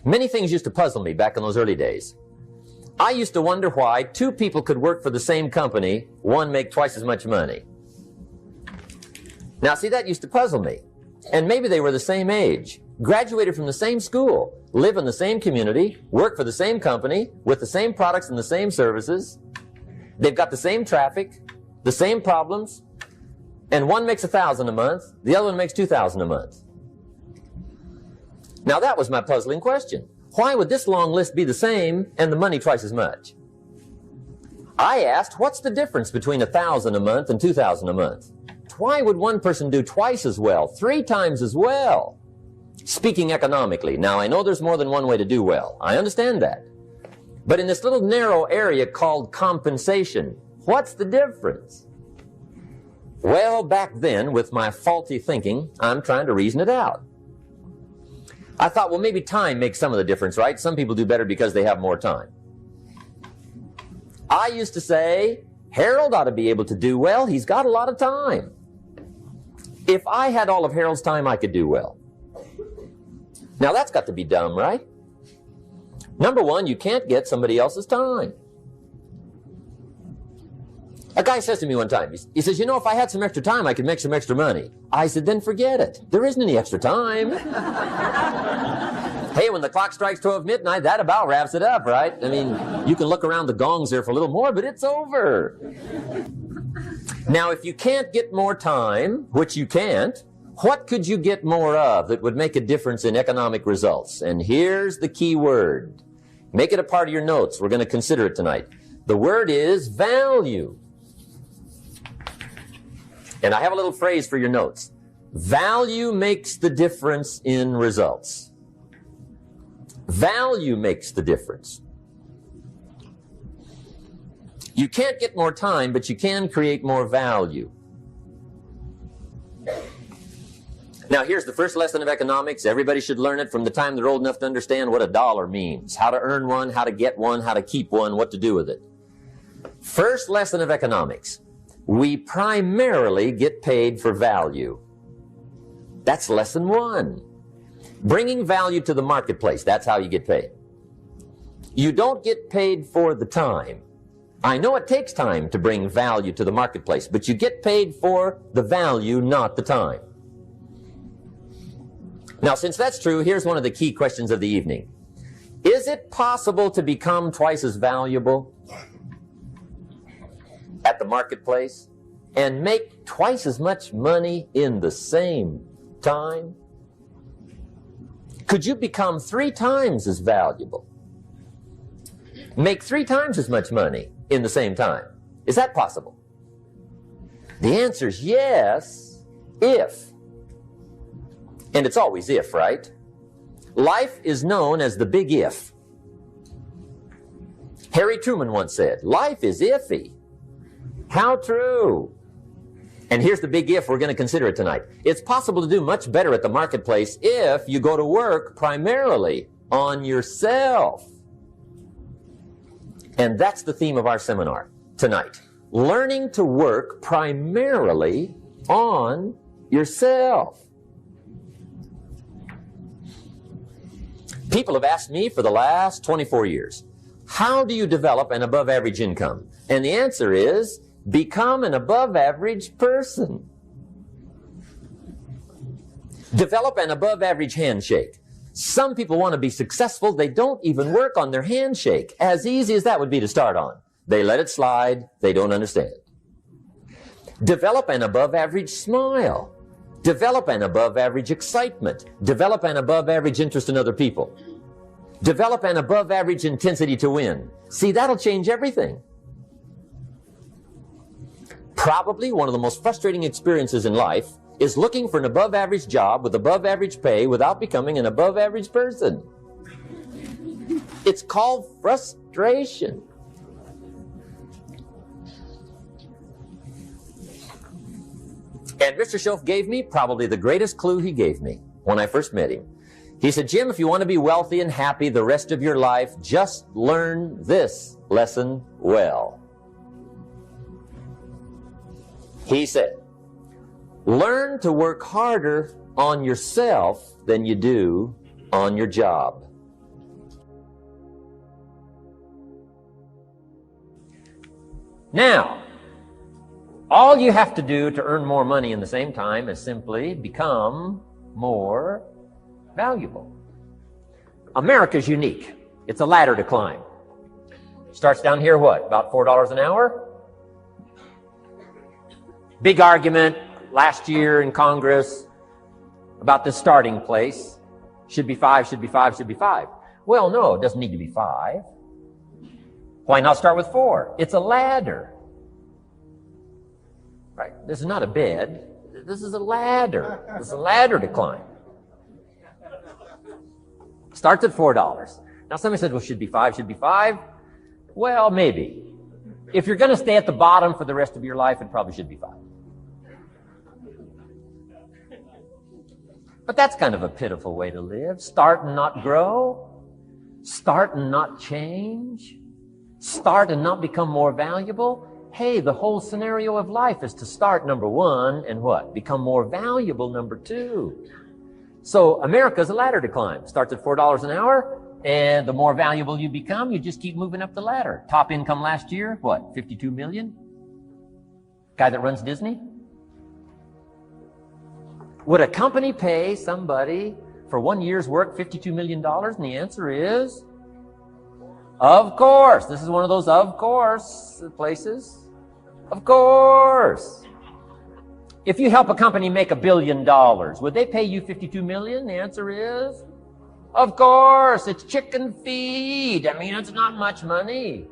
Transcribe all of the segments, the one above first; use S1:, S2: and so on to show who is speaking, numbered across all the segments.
S1: Many things used to puzzle me back in those early days. I used to wonder why two people could work for the same company, one make twice as much money. Now, see, that used to puzzle me. And maybe they were the same age, graduated from the same school, live in the same community, work for the same company, with the same products and the same services. They've got the same traffic, the same problems, and one makes $1,000 a month, the other one makes $2,000 a month. Now, that was my puzzling question. Why would this long list be the same and the money twice as much? I asked, what's the difference between $1,000 a month and $2,000 a month? Why would one person do twice as well, 3 times as well? Speaking economically, now I know there's more than one way to do well. I understand that. But in this little narrow area called compensation, what's the difference? Well, back then, with my faulty thinking, I'm trying to reason it out. I thought, well, maybe time makes some of the difference, right? Some people do better because they have more time. I used to say, Harold ought to be able to do well. He's got a lot of time. If I had all of Harold's time, I could do well. Now, that's got to be dumb, right? Number one, you can't get somebody else's time. A guy says to me one time, he says, you know, if I had some extra time, I could make some extra money. I said, then forget it. There isn't any extra time. Hey, when the clock strikes 12 midnight, that about wraps it up, right? I mean, you can look around the gongs there for a little more, but it's over. Now, if you can't get more time, which you can't, what could you get more of that would make a difference in economic results? And here's the key word. Make it a part of your notes. We're going to consider it tonight. The word is value. And I have a little phrase for your notes. Value makes the difference in results. Value makes the difference. You can't get more time, but you can create more value. Now, here's the first lesson of economics. Everybody should learn it from the time they're old enough to understand what a dollar means, how to earn one, how to get one, how to keep one, what to do with it. First lesson of economics. We primarily get paid for value. That's lesson 1. Bringing value to the marketplace, that's how you get paid. You don't get paid for the time. I know it takes time to bring value to the marketplace, but you get paid for the value, not the time. Now, since that's true, here's one of the key questions of the evening. Is it possible to become twice as valuable at the marketplace and make twice as much money in the same time? Could you become 3 times as valuable? Make 3 times as much money in the same time? Is that possible? The answer is yes, if. And it's always if, right? Life is known as the big if. Harry Truman once said, life is iffy. How true. And here's the big if, we're going to consider it tonight. It's possible to do much better at the marketplace if you go to work primarily on yourself. And that's the theme of our seminar tonight. Learning to work primarily on yourself. People have asked me for the last 24 years, how do you develop an above-average income? And the answer is, become an above-average person. Develop an above-average handshake. Some people want to be successful. They don't even work on their handshake. As easy as that would be to start on. They let it slide. They don't understand. Develop an above-average smile. Develop an above-average excitement. Develop an above-average interest in other people. Develop an above-average intensity to win. See, that'll change everything. Probably one of the most frustrating experiences in life is looking for an above-average job with above-average pay without becoming an above-average person. It's called frustration. And Mr. Schoaf gave me probably the greatest clue he gave me when I first met him. He said, Jim, if you want to be wealthy and happy the rest of your life, just learn this lesson well. He said, learn to work harder on yourself than you do on your job. Now, all you have to do to earn more money in the same time is simply become more valuable. America's unique. It's a ladder to climb. Starts down here, what, about $4 an hour? Big argument last year in Congress about this starting place. Should be 5, should be 5, should be 5. Well, no, it doesn't need to be 5. Why not start with 4? It's a ladder. Right? This is not a bed. This is a ladder. This is a ladder to climb. Starts at $4. Now somebody says, well, should be 5, should be 5. Well, maybe. If you're going to stay at the bottom for the rest of your life, it probably should be 5. But that's kind of a pitiful way to live. Start and not grow. Start and not change. Start and not become more valuable. Hey, the whole scenario of life is to start, number 1, and what? Become more valuable, number 2. So America's a ladder to climb. Starts at $4 an hour, and the more valuable you become, you just keep moving up the ladder. Top income last year, what, 52 million? Guy that runs Disney? Would a company pay somebody for 1 year's work $52 million? And the answer is, of course. This is one of those of course places. Of course. If you help a company make $1 billion, would they pay you $52 million? The answer is, of course. It's chicken feed. I mean, it's not much money.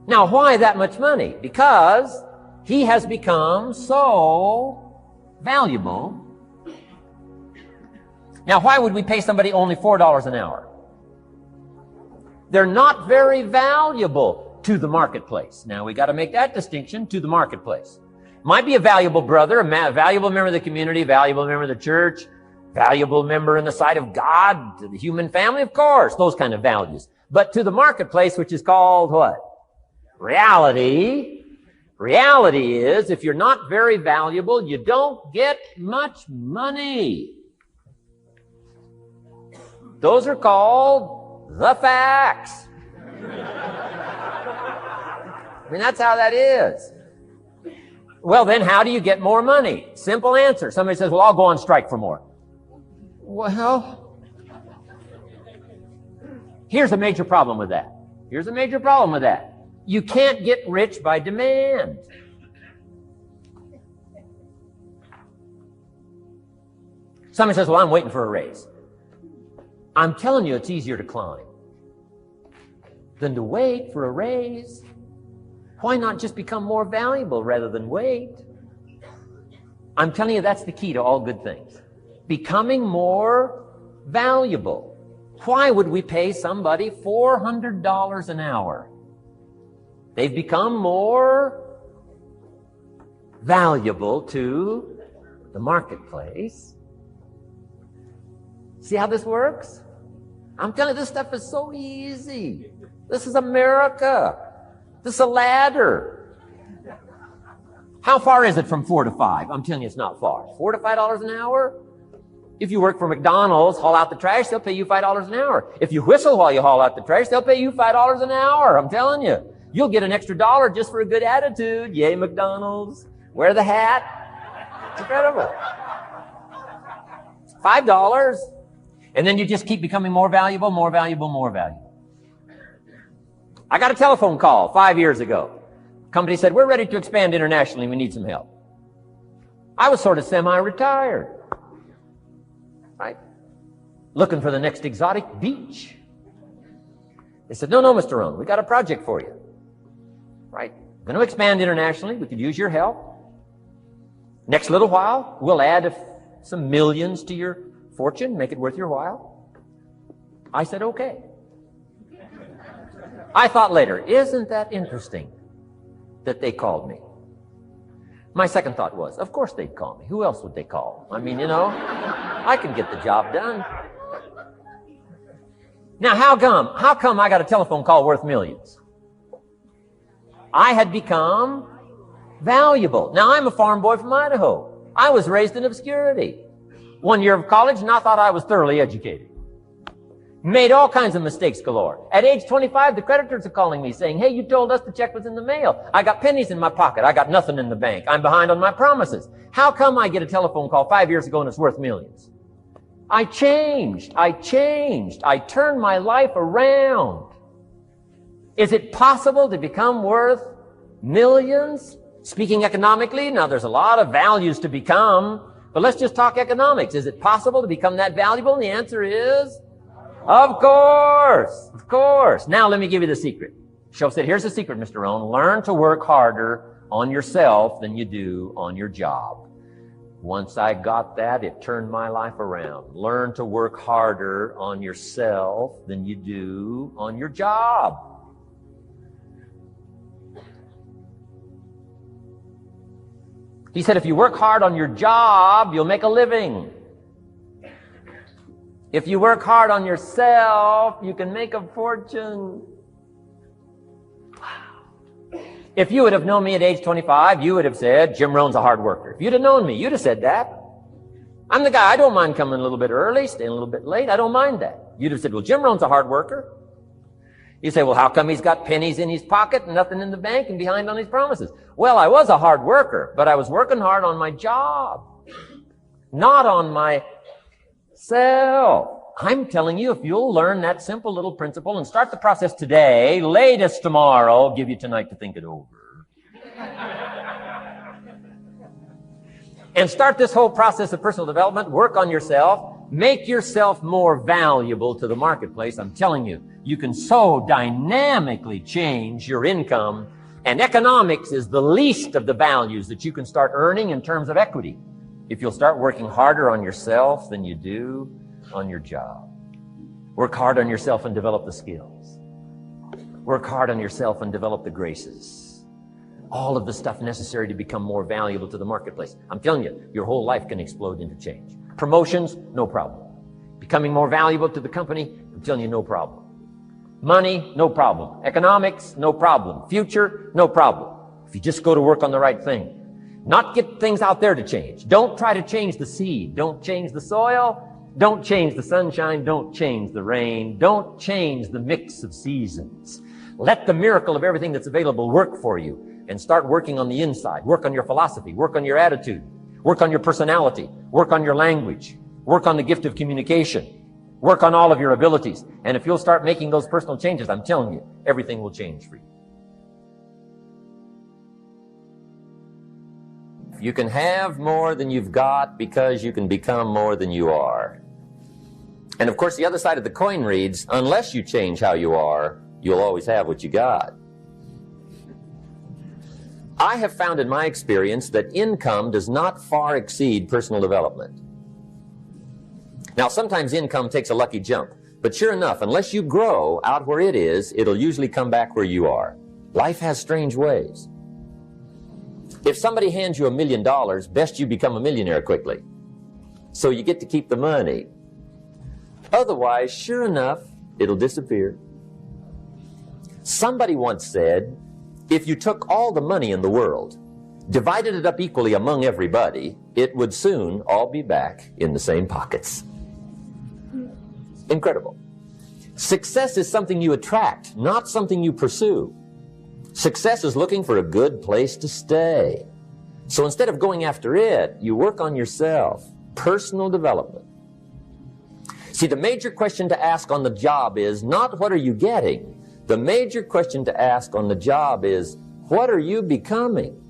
S1: Now, why that much money? Because he has become so valuable. Now, why would we pay somebody only $4 an hour? They're not very valuable to the marketplace. Now, we got to make that distinction, to the marketplace. Might be a valuable brother, a valuable member of the community, a valuable member of the church, valuable member in the sight of God, to the human family, of course, those kind of values. But to the marketplace, which is called what? Reality. Reality is, if you're not very valuable, you don't get much money. Those are called the facts. I mean, that's how that is. Well, then how do you get more money? Simple answer. Somebody says, well, I'll go on strike for more. Well, here's a major problem with that. Here's a major problem with that. You can't get rich by demand. Somebody says, well, I'm waiting for a raise. I'm telling you, it's easier to climb than to wait for a raise. Why not just become more valuable rather than wait? I'm telling you, that's the key to all good things. Becoming more valuable. Why would we pay somebody $400 an hour? They've become more valuable to the marketplace. See how this works? I'm telling you, this stuff is so easy. This is America. This is a ladder. How far is it from 4 to 5? I'm telling you, it's not far. $4 to $5 an hour? If you work for McDonald's, haul out the trash, they'll pay you $5 an hour. If you whistle while you haul out the trash, they'll pay you $5 an hour. I'm telling you. You'll get an extra $1 just for a good attitude. Yay, McDonald's. Wear the hat. It's incredible. $5. And then you just keep becoming more valuable, more valuable, more valuable. I got a telephone call 5 years ago. Company said, we're ready to expand internationally. We need some help. I was sort of semi-retired. Right? Looking for the next exotic beach. They said, no, Mr. Rohn, we got a project for you. Right? Going to expand internationally. We could use your help. Next little while, we'll add some millions to your fortune, make it worth your while. I said, okay. I thought later, isn't that interesting that they called me? My second thought was, of course they'd call me. Who else would they call? I mean, I can get the job done. Now, how come I got a telephone call worth millions? I had become valuable. Now, I'm a farm boy from Idaho. I was raised in obscurity. 1 year of college, and I thought I was thoroughly educated. Made all kinds of mistakes galore. At age 25, the creditors are calling me saying, hey, you told us the check was in the mail. I got pennies in my pocket. I got nothing in the bank. I'm behind on my promises. How come I get a telephone call 5 years ago and it's worth millions? I changed. I turned my life around. Is it possible to become worth millions? Speaking economically, now there's a lot of values to become, but let's just talk economics. Is it possible to become that valuable? And the answer is, of course, of course. Now let me give you the secret. Shoaff said, here's the secret, Mr. Rohn. Learn to work harder on yourself than you do on your job. Once I got that, it turned my life around. Learn to work harder on yourself than you do on your job. He said, if you work hard on your job, you'll make a living. If you work hard on yourself, you can make a fortune. Wow. If you would have known me at age 25, you would have said, Jim Rohn's a hard worker. If you'd have known me, you'd have said that. I'm the guy, I don't mind coming a little bit early, staying a little bit late. I don't mind that. You'd have said, well, Jim Rohn's a hard worker. You say, well, how come he's got pennies in his pocket and nothing in the bank and behind on his promises? Well, I was a hard worker, but I was working hard on my job, not on myself. I'm telling you, if you'll learn that simple little principle and start the process today, latest tomorrow, I'll give you tonight to think it over. And start this whole process of personal development, work on yourself, make yourself more valuable to the marketplace. I'm telling you, you can so dynamically change your income, and economics is the least of the values that you can start earning in terms of equity if you'll start working harder on yourself than you do on your job. Work hard on yourself and develop the skills. Work hard on yourself and develop the graces. All of the stuff necessary to become more valuable to the marketplace. I'm telling you, your whole life can explode into change. Promotions, no problem. Becoming more valuable to the company, I'm telling you, no problem. Money, no problem. Economics, no problem. Future, no problem. If you just go to work on the right thing. Not get things out there to change. Don't try to change the seed. Don't change the soil. Don't change the sunshine. Don't change the rain. Don't change the mix of seasons. Let the miracle of everything that's available work for you, and start working on the inside. Work on your philosophy. Work on your attitude. Work on your personality. Work on your language. Work on the gift of communication. Work on all of your abilities. And if you'll start making those personal changes, I'm telling you, everything will change for you. You can have more than you've got because you can become more than you are. And of course, the other side of the coin reads, unless you change how you are, you'll always have what you got. I have found in my experience that income does not far exceed personal development. Now, sometimes income takes a lucky jump, but sure enough, unless you grow out where it is, it'll usually come back where you are. Life has strange ways. If somebody hands you $1 million, best you become a millionaire quickly, so you get to keep the money. Otherwise, sure enough, it'll disappear. Somebody once said, if you took all the money in the world, divided it up equally among everybody, it would soon all be back in the same pockets. Incredible. Success is something you attract, not something you pursue. Success is looking for a good place to stay. So instead of going after it, you work on yourself. Personal development. See, the major question to ask on the job is not what are you getting? The major question to ask on the job is, what are you becoming?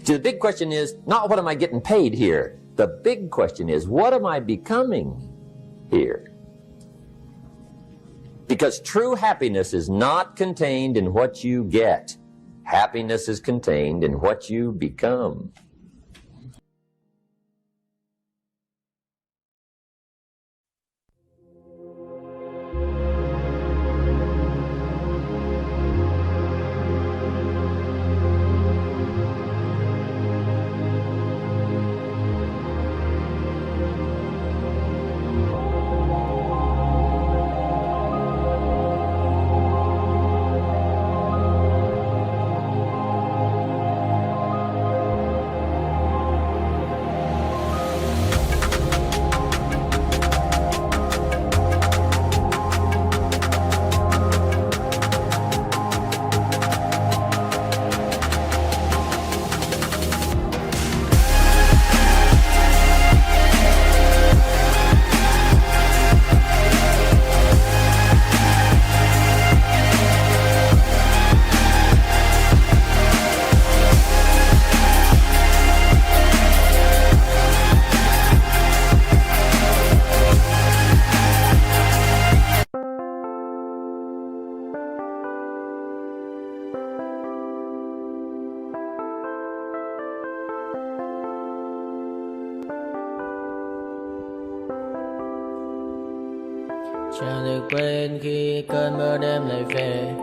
S1: See, the big question is not what am I getting paid here? The big question is, what am I becoming here? Because true happiness is not contained in what you get. Happiness is contained in what you become.
S2: Chẳng thể quên khi cơn mưa đêm lại về.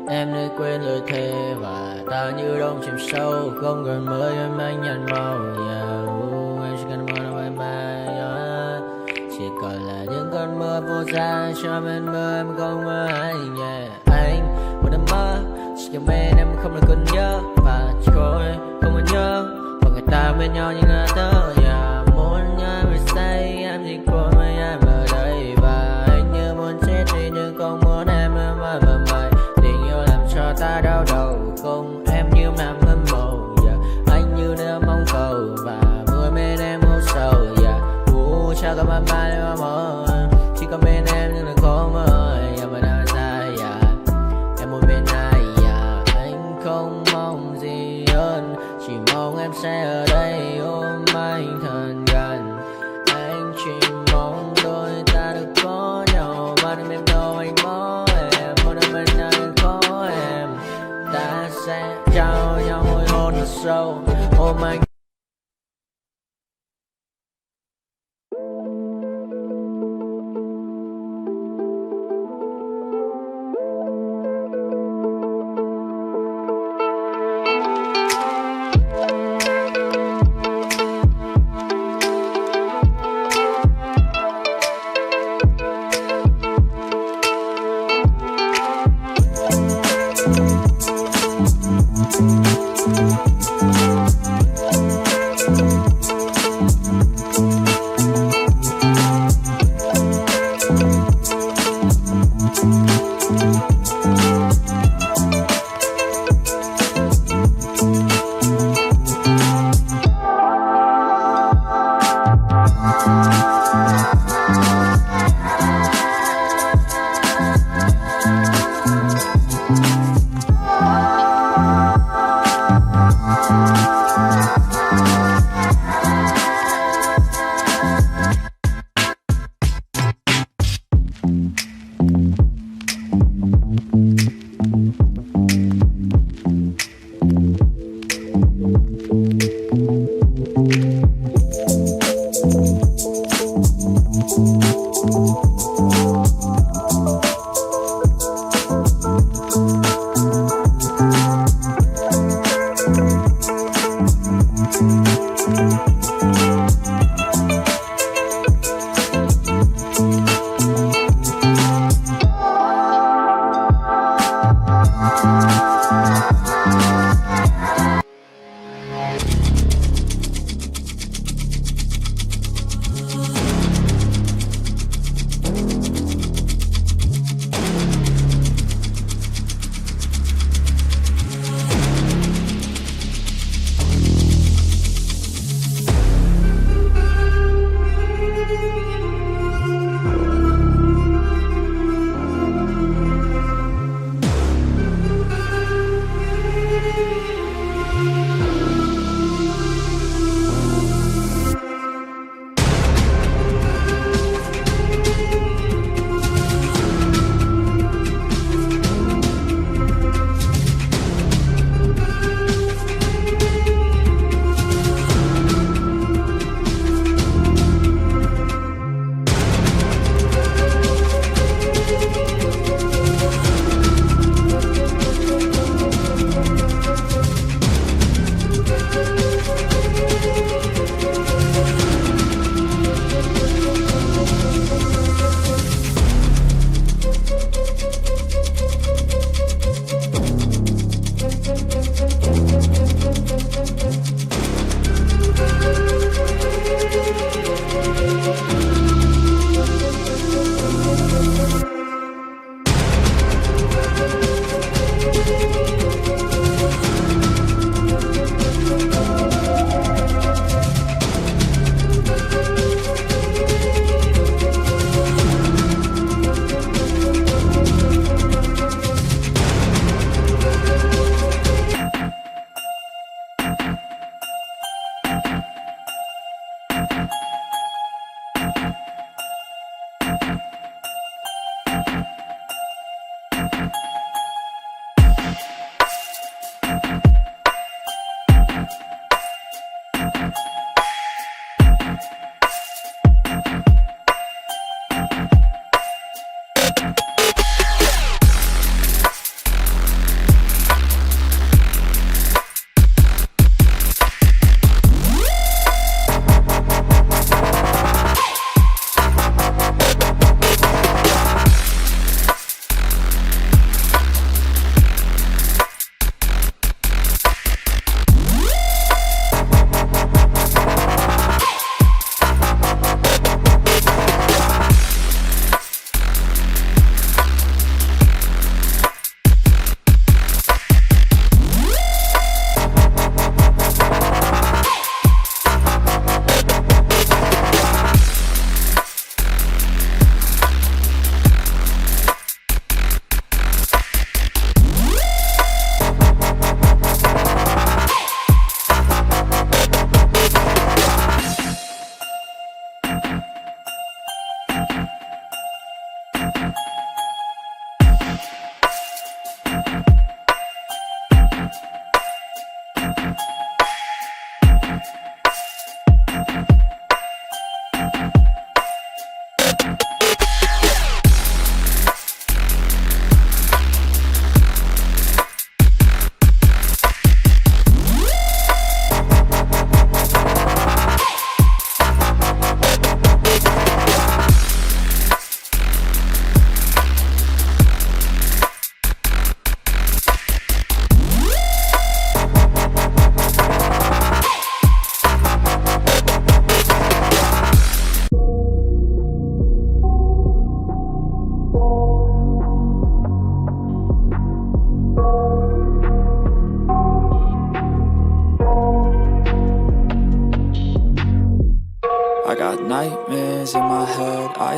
S2: Em đã quên lời thề và ta như đông chìm sâu. Không còn mơ em anh nhận màu. Em chỉ cần mơ bye bye. Chỉ còn là những cơn mưa vô giá cho bên mơ em không mơ anh. Anh một đêm mơ chỉ cần bên em không được còn nhớ và chỉ có em không còn nhớ và người ta bên nhau như ngã tớ. Muốn nhớ về say em chỉ có mấy em ở đây và anh như muốn chết đi nhưng không muốn em mơ mày. Tình yêu làm cho ta đau đầu không em như nằm hâm mộ. Anh như đang mong cầu và mưa bên em âu sầu. Chắc có mà mai em mơ chỉ có bên em nhưng là khó mơ. Em mà đang dài em một bên ai anh không mong gì hơn chỉ mong em sẽ ở đây ôm anh thật gần. Anh chỉ mong đôi ta được có nhau mà đừng em đâu anh có em một đêm bên anh có em. Ta sẽ trao nhau môi hôn thật sâu ôm anh.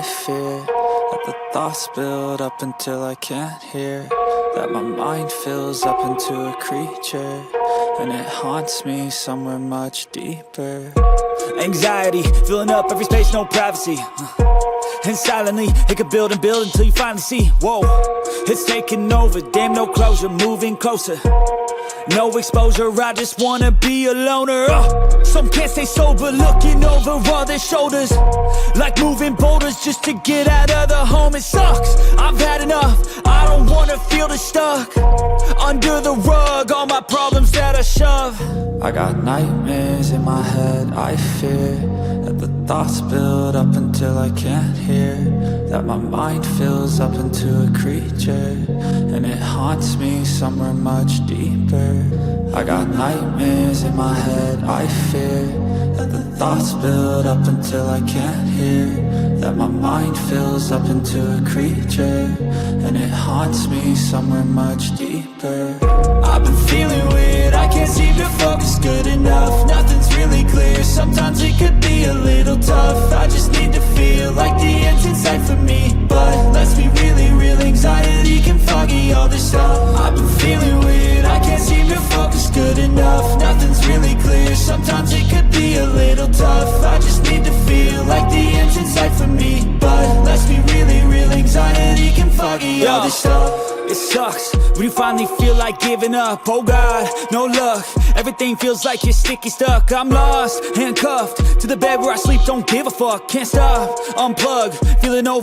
S3: I fear that the thoughts build up until I can't hear, that my mind fills up into a creature, and it haunts me somewhere much deeper.
S4: Anxiety, filling up every space, no privacy. And silently, it could build and build until you finally see, whoa, it's taking over, damn no closure, moving closer. No exposure, I just wanna be a loner. Some can't stay sober, looking over all their shoulders, like moving boulders just to get out of the home. It sucks, I've had enough, I don't wanna feel the stuck under the rug, all my problems that I shove.
S3: I got nightmares in my head, I fear that the thoughts build up until I can't hear, that my mind fills up into a creature, and it haunts me somewhere much deeper. I got nightmares in my head, I fear that the thoughts build up until I can't hear, that my mind fills up into a creature, and it haunts me somewhere much deeper.
S4: I've been feeling weird, I can't seem to focus good enough. Nothing's really clear, sometimes it could be a little tough. I just need to feel like the end's in sight for me, but let's be really real, anxiety can foggy all this stuff. I've been feeling weird, I can't seem to focus good enough. Nothing's really clear, sometimes it could be a little tough. I just need to feel like the end's in sight for me, but let's be really real, anxiety can foggy all this stuff. It sucks when you finally feel like giving up. Oh God, no luck, everything feels like you're sticky stuck. I'm lost, handcuffed to the bed where I sleep, don't give a fuck. Can't stop, unplug, feeling over